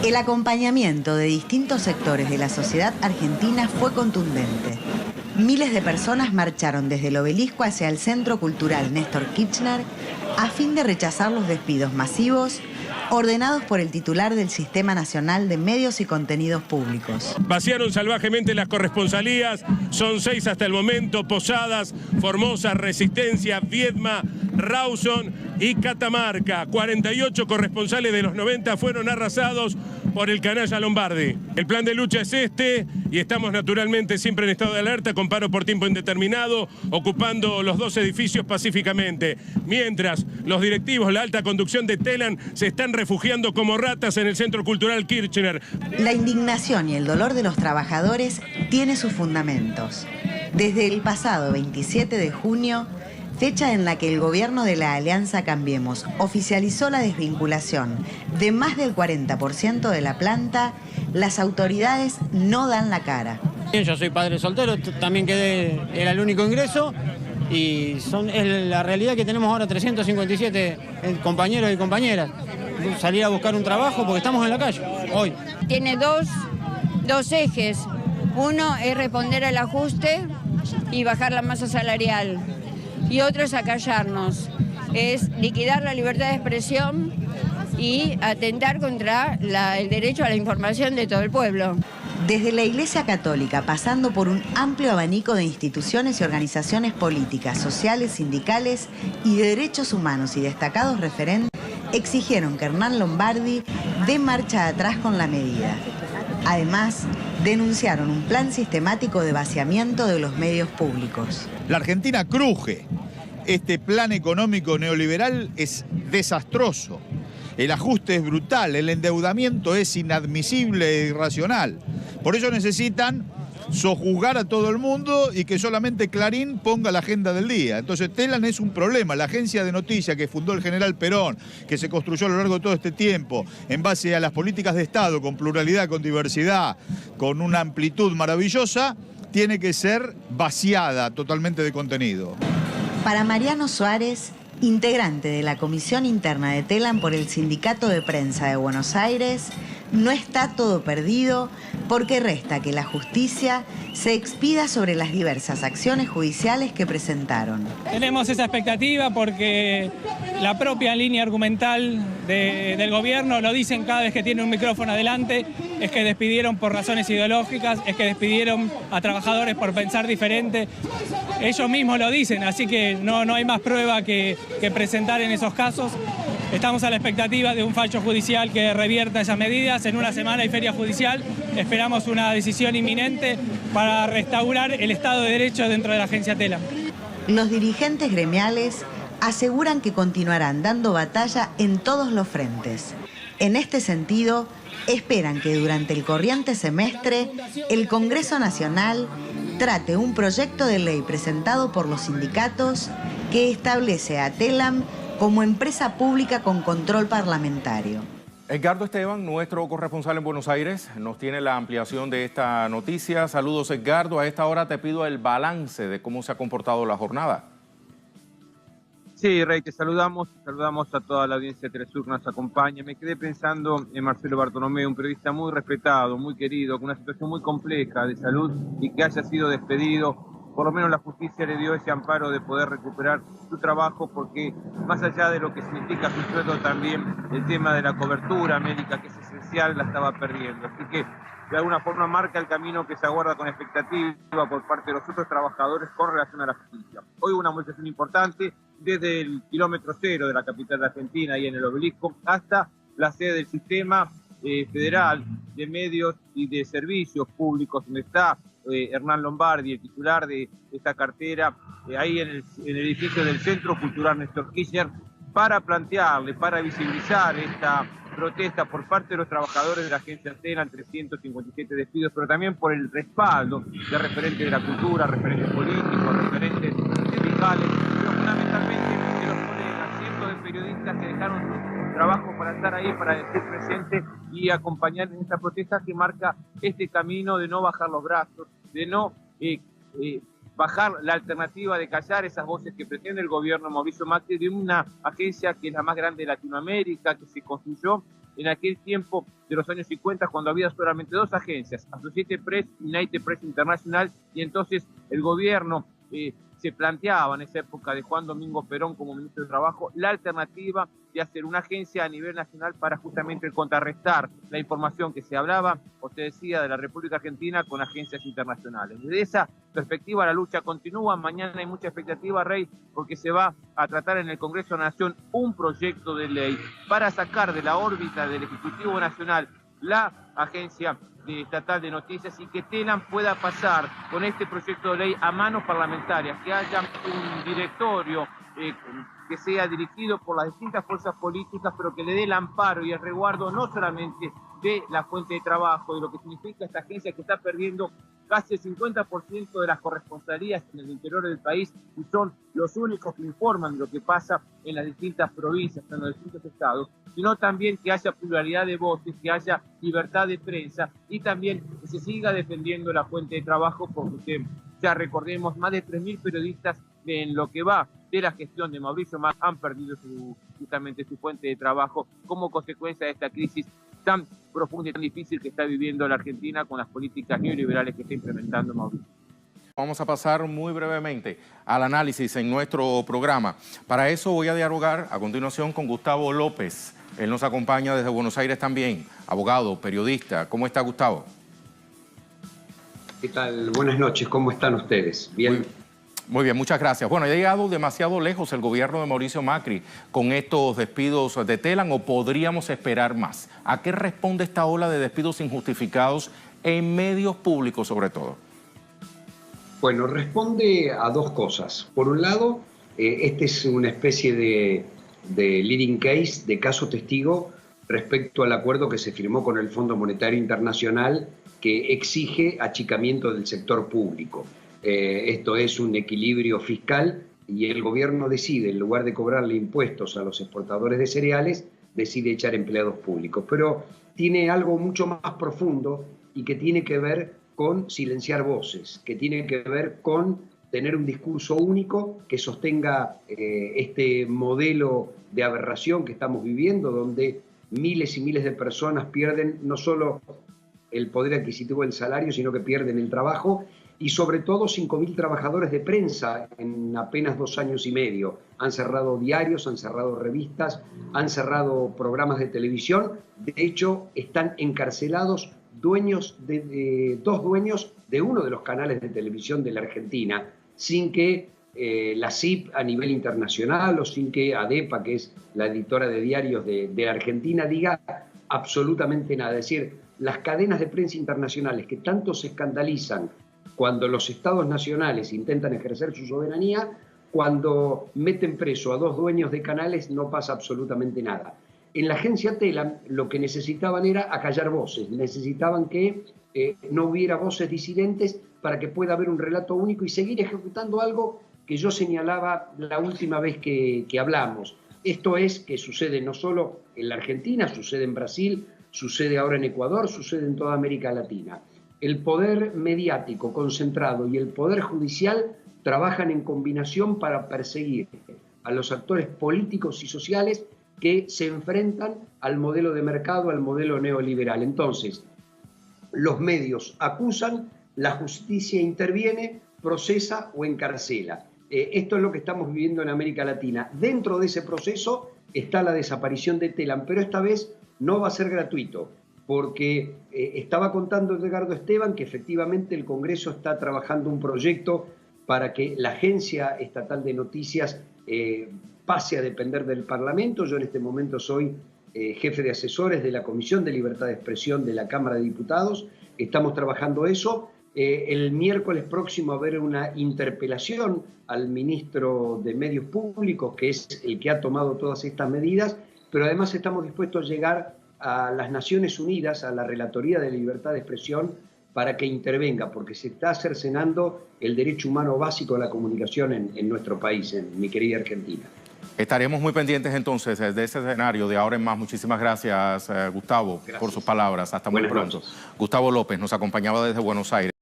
El acompañamiento de distintos sectores de la sociedad argentina fue contundente. Miles de personas marcharon desde el Obelisco hacia el Centro Cultural Néstor Kirchner a fin de rechazar los despidos masivos ordenados por el titular del Sistema Nacional de Medios y Contenidos Públicos. Vaciaron salvajemente las corresponsalías, son 6 hasta el momento: Posadas, Formosa, Resistencia, Viedma, Rawson y Catamarca. 48 corresponsales de los 90 fueron arrasados por el canalla Lombardi. El plan de lucha es este y estamos naturalmente siempre en estado de alerta, con paro por tiempo indeterminado, ocupando los 2 edificios pacíficamente. Mientras, los directivos, la alta conducción de Telam se están refugiando como ratas en el Centro Cultural Kirchner. La indignación y el dolor de los trabajadores tiene sus fundamentos. Desde el pasado 27 de junio, fecha en la que el gobierno de la Alianza Cambiemos oficializó la desvinculación de más del 40% de la planta, las autoridades no dan la cara. Yo soy padre soltero, también era el único ingreso y es la realidad que tenemos ahora 357 compañeros y compañeras. Salir a buscar un trabajo porque estamos en la calle hoy. Tiene dos ejes. Uno es responder al ajuste y bajar la masa salarial. Y otro es acallarnos, es liquidar la libertad de expresión y atentar contra el derecho a la información de todo el pueblo. Desde la Iglesia Católica, pasando por un amplio abanico de instituciones y organizaciones políticas, sociales, sindicales y de derechos humanos y destacados referentes, exigieron que Hernán Lombardi dé marcha atrás con la medida. Además, denunciaron un plan sistemático de vaciamiento de los medios públicos. La Argentina cruje. Este plan económico neoliberal es desastroso. El ajuste es brutal, el endeudamiento es inadmisible e irracional. Por eso necesitan sojuzgar a todo el mundo y que solamente Clarín ponga la agenda del día. Entonces Telam es un problema. La agencia de noticias que fundó el general Perón, que se construyó a lo largo de todo este tiempo en base a las políticas de Estado, con pluralidad, con diversidad, con una amplitud maravillosa, tiene que ser vaciada totalmente de contenido. Para Mariano Suárez, integrante de la Comisión Interna de Telam por el Sindicato de Prensa de Buenos Aires, no está todo perdido porque resta que la justicia se expida sobre las diversas acciones judiciales que presentaron. Tenemos esa expectativa porque la propia línea argumental del gobierno lo dicen cada vez que tiene un micrófono adelante, es que despidieron por razones ideológicas, es que despidieron a trabajadores por pensar diferente. Ellos mismos lo dicen, así que no hay más prueba que presentar en esos casos. Estamos a la expectativa de un fallo judicial que revierta esas medidas. En una semana hay feria judicial. Esperamos una decisión inminente para restaurar el Estado de Derecho dentro de la agencia Telam. Los dirigentes gremiales aseguran que continuarán dando batalla en todos los frentes. En este sentido, esperan que durante el corriente semestre el Congreso Nacional trate un proyecto de ley presentado por los sindicatos que establece a Telam como empresa pública con control parlamentario. Edgardo Esteban, nuestro corresponsal en Buenos Aires, nos tiene la ampliación de esta noticia. Saludos, Edgardo. A esta hora te pido el balance de cómo se ha comportado la jornada. Sí, Rey, te saludamos a toda la audiencia de Telesur que nos acompaña. Me quedé pensando en Marcelo Bartolomé, un periodista muy respetado, muy querido, con una situación muy compleja de salud y que haya sido despedido. Por lo menos la justicia le dio ese amparo de poder recuperar su trabajo, porque más allá de lo que significa su sueldo, también el tema de la cobertura médica, que es esencial, la estaba perdiendo. Así que de alguna forma marca el camino que se aguarda con expectativa por parte de los otros trabajadores con relación a la justicia. Hoy hubo una movilización importante desde el kilómetro cero de la capital de Argentina, ahí en el Obelisco, hasta la sede del Sistema Federal de Medios y de Servicios Públicos, donde está Hernán Lombardi, el titular de esta cartera, ahí en el edificio del Centro Cultural Néstor Kirchner, para plantearle, para visibilizar esta protesta por parte de los trabajadores de la agencia Telam, 357 despidos, pero también por el respaldo de referentes de la cultura, referentes políticos, referentes sindicales, pero fundamentalmente de los colegas, cientos de periodistas que dejaron su trabajo para estar ahí, para decir presente y acompañar en esta protesta que marca este camino de no bajar los brazos, de no bajar la alternativa de callar esas voces que pretende el gobierno Mauricio Macri, de una agencia que es la más grande de Latinoamérica, que se construyó en aquel tiempo de los años 50, cuando había solamente dos agencias, Associated Press y United Press International, y entonces el gobierno se planteaba en esa época de Juan Domingo Perón como ministro de Trabajo la alternativa de hacer una agencia a nivel nacional para justamente contrarrestar la información que se hablaba o se decía de la República Argentina con agencias internacionales. Desde esa perspectiva la lucha continúa. Mañana hay mucha expectativa, Rey, porque se va a tratar en el Congreso de la Nación un proyecto de ley para sacar de la órbita del Ejecutivo Nacional la agencia estatal de noticias y que TELAM pueda pasar con este proyecto de ley a manos parlamentarias, que haya un directorio que sea dirigido por las distintas fuerzas políticas, pero que le dé el amparo y el resguardo no solamente de la fuente de trabajo, de lo que significa esta agencia que está perdiendo casi el 50% de las corresponsalías en el interior del país y son los únicos que informan de lo que pasa en las distintas provincias, en los distintos estados, sino también que haya pluralidad de voces, que haya libertad de prensa y también que se siga defendiendo la fuente de trabajo, porque ya recordemos, más de 3.000 periodistas en lo que va de la gestión de Mauricio Macri han perdido justamente su fuente de trabajo como consecuencia de esta crisis tan profunda y tan difícil que está viviendo la Argentina con las políticas neoliberales que está implementando Mauricio. Vamos a pasar muy brevemente al análisis en nuestro programa. Para eso voy a dialogar a continuación con Gustavo López. Él nos acompaña desde Buenos Aires también, abogado, periodista. ¿Cómo está, Gustavo? ¿Qué tal? Buenas noches, ¿cómo están ustedes? ¿Bien? Muy bien, muchas gracias. Bueno, ¿ha llegado demasiado lejos el gobierno de Mauricio Macri con estos despidos de TELAM o podríamos esperar más? ¿A qué responde esta ola de despidos injustificados en medios públicos sobre todo? Bueno, responde a dos cosas. Por un lado, este es una especie de leading case, de caso testigo, respecto al acuerdo que se firmó con el Fondo Monetario Internacional que exige achicamiento del sector público. Esto es un equilibrio fiscal y el gobierno decide, en lugar de cobrarle impuestos a los exportadores de cereales, decide echar empleados públicos. Pero tiene algo mucho más profundo y que tiene que ver con silenciar voces, que tiene que ver con tener un discurso único que sostenga este modelo de aberración que estamos viviendo, donde miles y miles de personas pierden no solo el poder adquisitivo del salario, sino que pierden el trabajo, y sobre todo 5.000 trabajadores de prensa en apenas 2 años y medio. Han cerrado diarios, han cerrado revistas, han cerrado programas de televisión. De hecho, están encarcelados dos dueños de uno de los canales de televisión de la Argentina, sin que la CIP a nivel internacional o sin que ADEPA, que es la editora de diarios de la Argentina, diga absolutamente nada. Es decir, las cadenas de prensa internacionales que tanto se escandalizan cuando los estados nacionales intentan ejercer su soberanía, cuando meten preso a 2 dueños de canales no pasa absolutamente nada. En la agencia TELAM lo que necesitaban era acallar voces, necesitaban que no hubiera voces disidentes para que pueda haber un relato único y seguir ejecutando algo que yo señalaba la última vez que hablamos. Esto es que sucede no solo en la Argentina, sucede en Brasil, sucede ahora en Ecuador, sucede en toda América Latina. El poder mediático concentrado y el poder judicial trabajan en combinación para perseguir a los actores políticos y sociales que se enfrentan al modelo de mercado, al modelo neoliberal. Entonces, los medios acusan, la justicia interviene, procesa o encarcela. Esto es lo que estamos viviendo en América Latina. Dentro de ese proceso está la desaparición de TELAM, pero esta vez no va a ser gratuito, porque estaba contando Edgardo Esteban que efectivamente el Congreso está trabajando un proyecto para que la Agencia Estatal de Noticias pase a depender del Parlamento. Yo en este momento soy jefe de asesores de la Comisión de Libertad de Expresión de la Cámara de Diputados. Estamos trabajando eso. El miércoles próximo va a haber una interpelación al ministro de Medios Públicos, que es el que ha tomado todas estas medidas, pero además estamos dispuestos a llegar a las Naciones Unidas, a la Relatoría de Libertad de Expresión, para que intervenga, porque se está cercenando el derecho humano básico a la comunicación en nuestro país, en mi querida Argentina. Estaremos muy pendientes entonces de ese escenario de ahora en más. Muchísimas gracias, Gustavo, por sus palabras. Hasta muy pronto. Gustavo López nos acompañaba desde Buenos Aires.